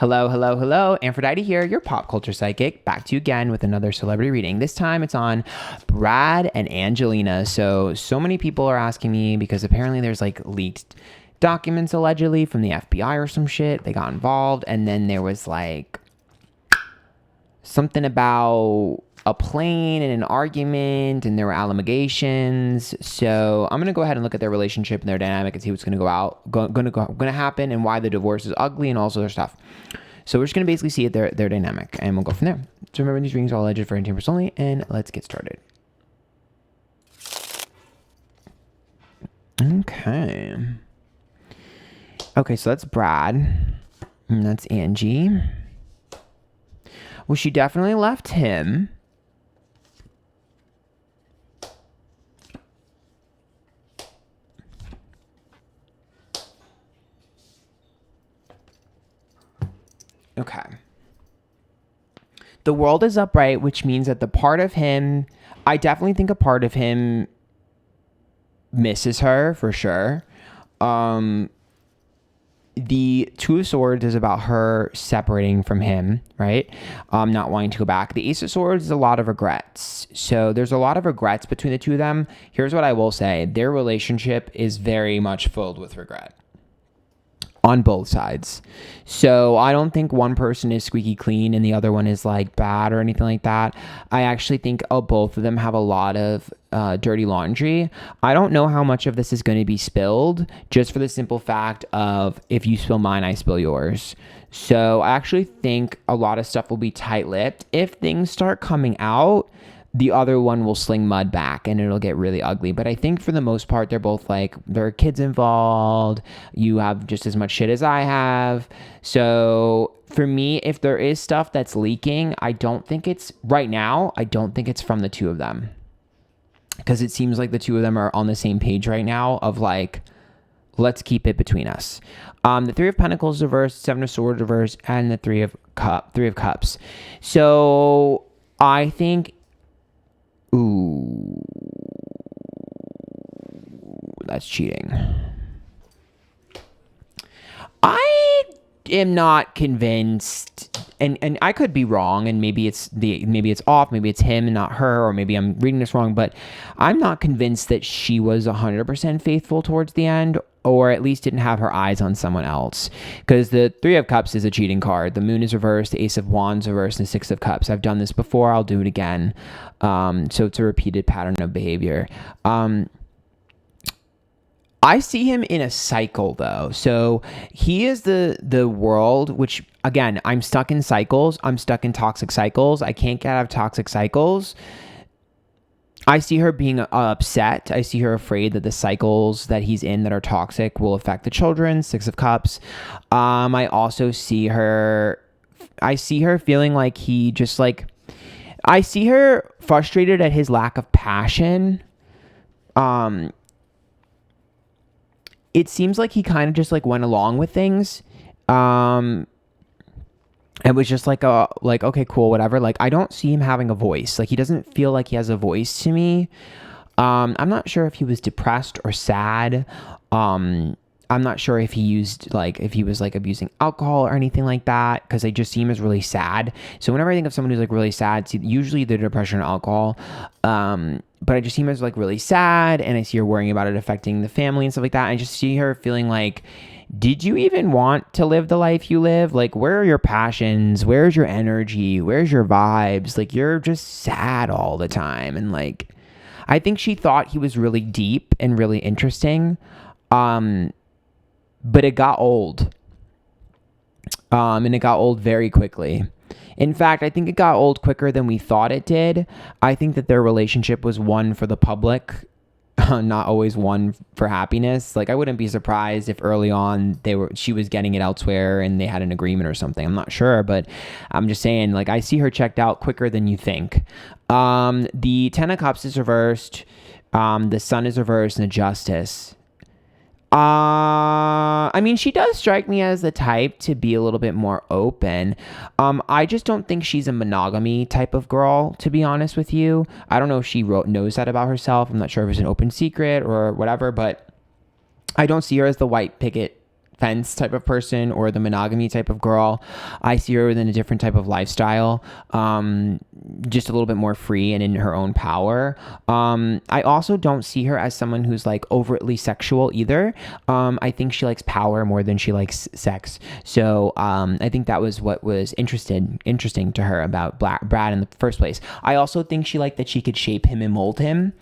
Hello, hello, hello. Antphrodite here, your pop culture psychic, back to you again with another celebrity reading. This time it's on Brad and Angelina. So many people are asking me because apparently there's like leaked documents allegedly from the FBI or some shit. They got involved, and then there was like something about a plane and an argument, and there were allegations. So I'm gonna go ahead and look at their relationship and their dynamic and see what's gonna happen, and why the divorce is ugly, and also their stuff. So we're just gonna basically see their dynamic, and we'll go from there. So remember, these readings are all alleged for entertainment only, and let's get started. Okay, so that's Brad, and that's Angie. Well, she definitely left him. Okay. The world is upright, which means that the part of him, I definitely think a part of him misses her for sure. The Two of Swords is about her separating from him, right? Not wanting to go back. The Ace of Swords is a lot of regrets. So there's a lot of regrets between the two of them. Here's what I will say. Their relationship is very much filled with regret on both sides. So I don't think one person is squeaky clean and the other one is like bad or anything like that. I actually think both of them have a lot of dirty laundry. I don't know how much of this is going to be spilled, just for the simple fact of if you spill mine, I spill yours. So I actually think a lot of stuff will be tight-lipped. If things start coming out, the other one will sling mud back and it'll get really ugly. But I think for the most part, they're both like, there are kids involved. You have just as much shit as I have. So for me, if there is stuff that's leaking, I don't think it's right now. I don't think it's from the two of them, because it seems like the two of them are on the same page right now of like, let's keep it between us. The Three of Pentacles reversed, Seven of Swords reversed, and the Three of Cups. So I think, ooh, that's cheating. I am not convinced, and I could be wrong, and maybe it's off, maybe it's him and not her, or maybe I'm reading this wrong, but I'm not convinced that she was 100% faithful towards the end, or at least didn't have her eyes on someone else. Because the Three of Cups is a cheating card. The Moon is reversed, the Ace of Wands reversed, and the Six of Cups. I've done this before, I'll do it again. So it's a repeated pattern of behavior. I see him in a cycle though. So he is the world, which again, I'm stuck in cycles. I'm stuck in toxic cycles. I can't get out of toxic cycles. I see her being upset. I see her afraid that the cycles that he's in that are toxic will affect the children. Six of Cups. I also see her, feeling like he just like, I see her frustrated at his lack of passion. It seems like he kind of just like went along with things. It was just like okay, cool, whatever. Like, I don't see him having a voice. Like, he doesn't feel like he has a voice to me. I'm not sure if he was depressed or sad. I'm not sure if he was like abusing alcohol or anything like that, because they just seem as really sad. So whenever I think of someone who's like really sad, usually they're depression or alcohol. But I just see him as like really sad, and I see her worrying about it affecting the family and stuff like that. I just see her feeling like, did you even want to live the life you live? Like, where are your passions? Where's your energy? Where's your vibes? Like, you're just sad all the time. And like, I think she thought he was really deep and really interesting. But it got old. And it got old very quickly. In fact, I think it got old quicker than we thought it did. I think that their relationship was one for the public, not always one for happiness. Like, I wouldn't be surprised if early on she was getting it elsewhere and they had an agreement or something. I'm not sure, but I'm just saying, like, I see her checked out quicker than you think. The Ten of Cups is reversed. The Sun is reversed, and the Justice. I mean, she does strike me as the type to be a little bit more open. I just don't think she's a monogamy type of girl, to be honest with you. I don't know if she knows that about herself. I'm not sure if it's an open secret or whatever, but I don't see her as the white picket fence type of person or the monogamy type of girl. I see her within a different type of lifestyle, just a little bit more free and in her own power. I also don't see her as someone who's like overtly sexual either. I think she likes power more than she likes sex. So I think that was what was interesting to her about Brad in the first place. I also think she liked that she could shape him and mold him,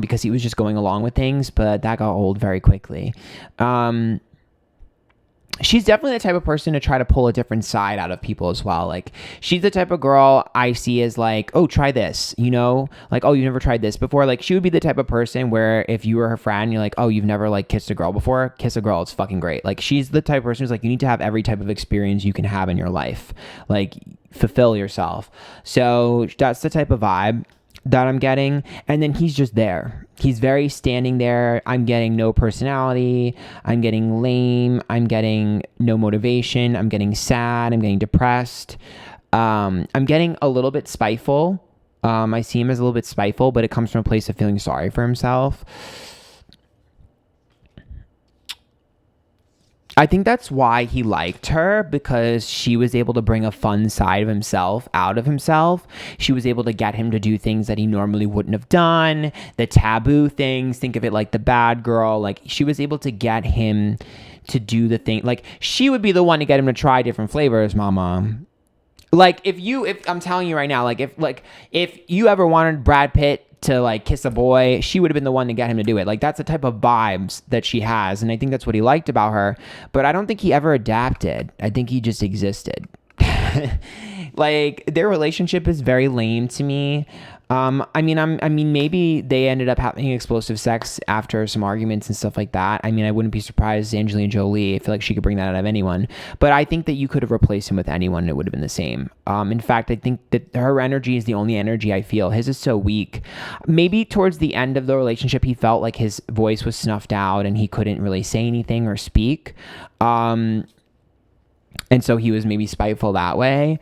because he was just going along with things, but that got old very quickly. She's definitely the type of person to try to pull a different side out of people as well. Like, she's the type of girl I see as like, oh, try this, you know, like, oh, you've never tried this before. Like, she would be the type of person where if you were her friend, you're like, oh, you've never like kissed a girl before, kiss a girl, it's fucking great. Like, she's the type of person who's like, you need to have every type of experience you can have in your life, like fulfill yourself. So that's the type of vibe that I'm getting. And then he's just there. He's very standing there. I'm getting no personality. I'm getting lame. I'm getting no motivation. I'm getting sad. I'm getting depressed. I'm getting a little bit spiteful. I see him as a little bit spiteful, but it comes from a place of feeling sorry for himself. I think that's why he liked her, because she was able to bring a fun side of himself out of himself. She was able to get him to do things that he normally wouldn't have done, the taboo things. Think of it like the bad girl. Like, she was able to get him to do the thing. Like, she would be the one to get him to try different flavors, mama. Like, if I'm telling you right now, like, if you ever wanted Brad Pitt to like kiss a boy, she would have been the one to get him to do it. Like, that's the type of vibes that she has, and I think that's what he liked about her. But I don't think he ever adapted. I think he just existed. Like, their relationship is very lame to me. I mean, maybe they ended up having explosive sex after some arguments and stuff like that. I mean, I wouldn't be surprised. Angelina Jolie, I feel like she could bring that out of anyone. But I think that you could have replaced him with anyone and it would have been the same. In fact, I think that her energy is the only energy I feel. His is so weak. Maybe towards the end of the relationship, he felt like his voice was snuffed out and he couldn't really say anything or speak. And so he was maybe spiteful that way.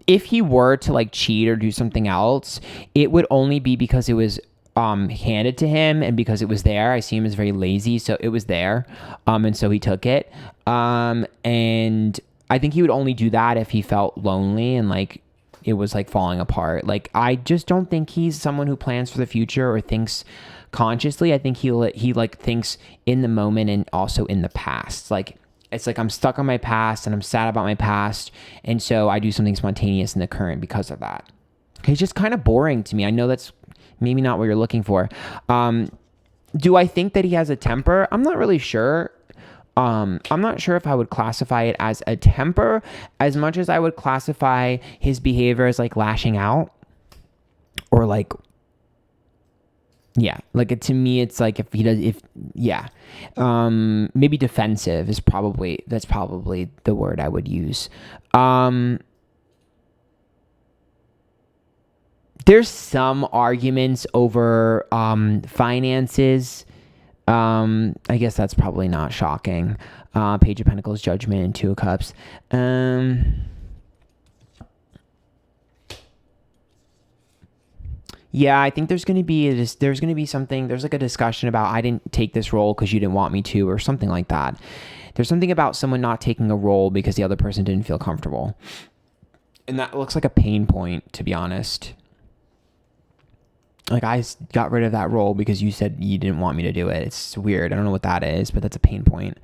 If he were to like cheat or do something else, it would only be because it was handed to him and because it was there. I see him as very lazy, so it was there. And so he took it. And I think he would only do that if he felt lonely and like it was like falling apart. Like, I just don't think he's someone who plans for the future or thinks consciously. I think he like thinks in the moment and also in the past. Like, it's like I'm stuck on my past and I'm sad about my past. And so I do something spontaneous in the current because of that. He's just kind of boring to me. I know that's maybe not what you're looking for. Do I think that he has a temper? I'm not really sure. I'm not sure if I would classify it as a temper as much as I would classify his behavior as like lashing out or like, yeah, like to me, it's like maybe defensive is that's probably the word I would use. There's some arguments over finances. I guess that's probably not shocking. Page of Pentacles, Judgment, and Two of Cups. Yeah, I think there's going to be something, there's like a discussion about I didn't take this role because you didn't want me to or something like that. There's something about someone not taking a role because the other person didn't feel comfortable. And that looks like a pain point, to be honest. Like, I got rid of that role because you said you didn't want me to do it. It's weird. I don't know what that is, but that's a pain point.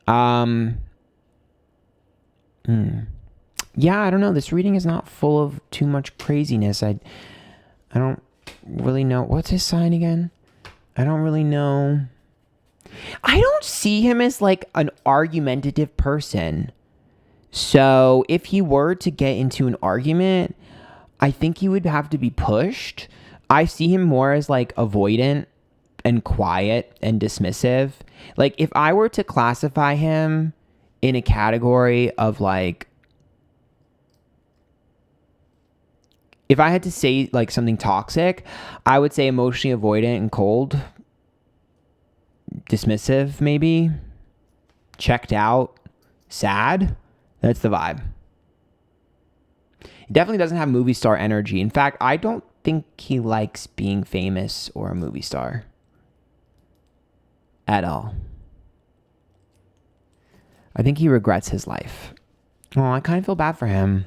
Yeah, I don't know. This reading is not full of too much craziness. I don't really know. What's his sign again? I don't really know. I don't see him as like an argumentative person. So if he were to get into an argument, I think he would have to be pushed. I see him more as like avoidant and quiet and dismissive. Like, if I were to classify him in a category of like, if I had to say like something toxic, I would say emotionally avoidant and cold, dismissive, maybe checked out, sad. That's the vibe. He definitely doesn't have movie star energy. In fact, I don't think he likes being famous or a movie star at all. I think he regrets his life. Oh, I kind of feel bad for him.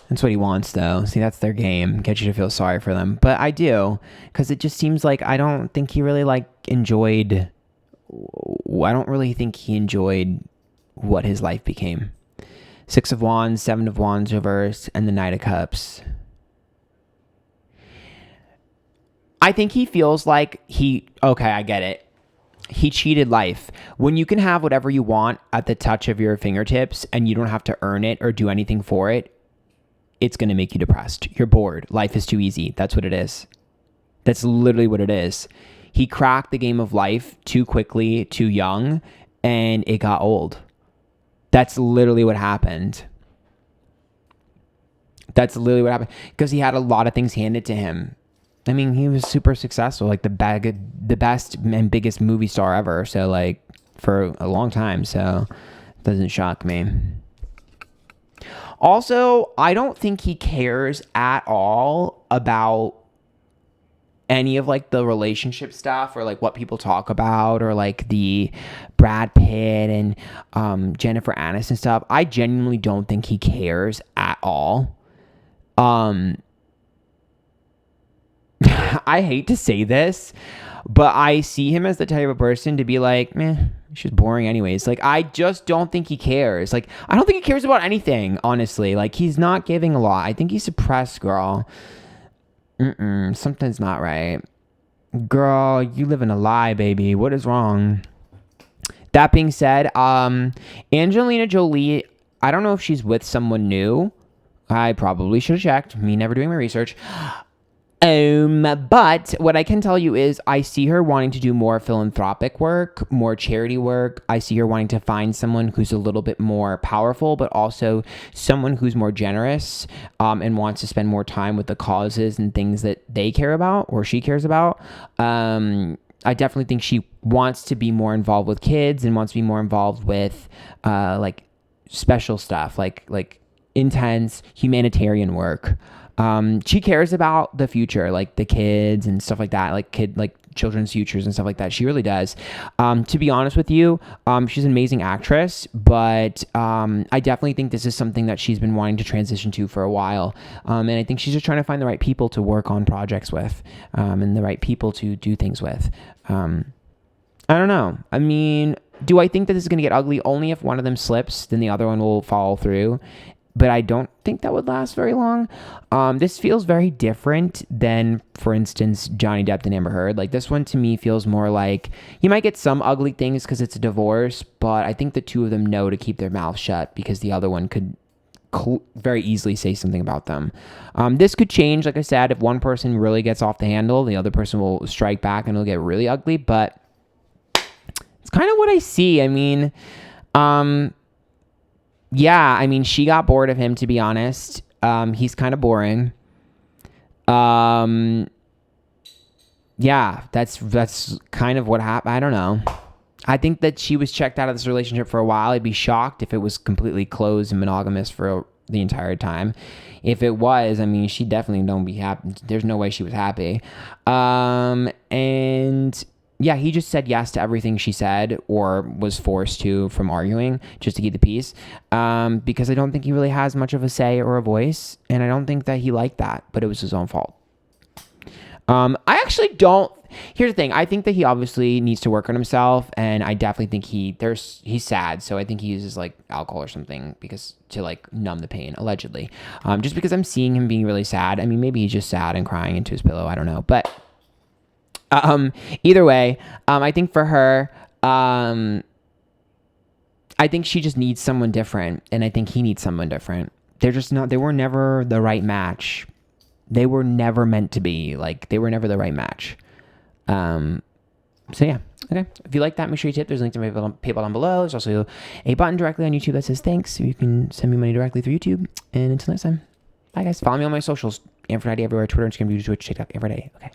That's what he wants, though. See, that's their game. Get you to feel sorry for them. But I do, because it just seems like I don't think he really, like, enjoyed... I don't really think he enjoyed what his life became. 6 of Wands, 7 of Wands reversed, and the Knight of Cups. I think he feels like okay, I get it. He cheated life. When you can have whatever you want at the touch of your fingertips and you don't have to earn it or do anything for it, it's going to make you depressed. You're bored. Life is too easy. That's what it is. That's literally what it is. He cracked the game of life too quickly, too young, and it got old. That's literally what happened. That's literally what happened. Because he had a lot of things handed to him. I mean, he was super successful, like the best and biggest movie star ever. So, like, for a long time. So, it doesn't shock me. Also, I don't think he cares at all about any of, like, the relationship stuff or, like, what people talk about or, like, the Brad Pitt and Jennifer Aniston stuff. I genuinely don't think he cares at all. I hate to say this, but I see him as the type of person to be like, meh, she's boring anyways. Like, I just don't think he cares. Like, I don't think he cares about anything, honestly. Like, he's not giving a lot. I think he's suppressed, girl. Something's not right. Girl, you live in a lie, baby. What is wrong? That being said, Angelina Jolie, I don't know if she's with someone new. I probably should have checked. Me never doing my research. But what I can tell you is I see her wanting to do more philanthropic work, more charity work. I see her wanting to find someone who's a little bit more powerful, but also someone who's more generous, and wants to spend more time with the causes and things that they care about or she cares about. I definitely think she wants to be more involved with kids and wants to be more involved with, like, special stuff, like intense humanitarian work. She cares about the future, like the kids and stuff like that, like children's futures and stuff like that. She really does. To be honest with you, she's an amazing actress, but I definitely think this is something that she's been wanting to transition to for a while. And I think she's just trying to find the right people to work on projects with, and the right people to do things with. I don't know. I mean, do I think that this is going to get ugly? Only if one of them slips, then the other one will follow through. But I don't think that would last very long. This feels very different than, for instance, Johnny Depp and Amber Heard. Like, this one to me feels more like you might get some ugly things because it's a divorce, but I think the two of them know to keep their mouth shut because the other one could very easily say something about them. This could change, like I said, if one person really gets off the handle, the other person will strike back and it'll get really ugly. But it's kind of what I see. I mean, yeah, I mean, she got bored of him, to be honest. He's kind of boring. Yeah, that's kind of what happened. I don't know. I think that she was checked out of this relationship for a while. I'd be shocked if it was completely closed and monogamous for the entire time. If it was, I mean, she definitely don't be happy. There's no way she was happy. And yeah, he just said yes to everything she said or was forced to from arguing just to keep the peace, because I don't think he really has much of a say or a voice, and I don't think that he liked that, but it was his own fault. I actually don't. Here's the thing. I think that he obviously needs to work on himself, and I definitely think he's sad, so I think he uses, like, alcohol or something to like numb the pain, allegedly. Just because I'm seeing him being really sad. I mean, maybe he's just sad and crying into his pillow. I don't know, but either way, I think for her, I think she just needs someone different, and I think he needs someone different. They were never the right match. They were never meant to be. Like, they were never the right match. So yeah. Okay. If you like that, make sure you tip. There's a link to my PayPal down below. There's also a button directly on YouTube that says thanks, so you can send me money directly through YouTube. And until next time, bye guys. Follow me on my socials. Antphrodite everywhere. Twitter, Instagram, YouTube, Twitch, TikTok, every day. Okay.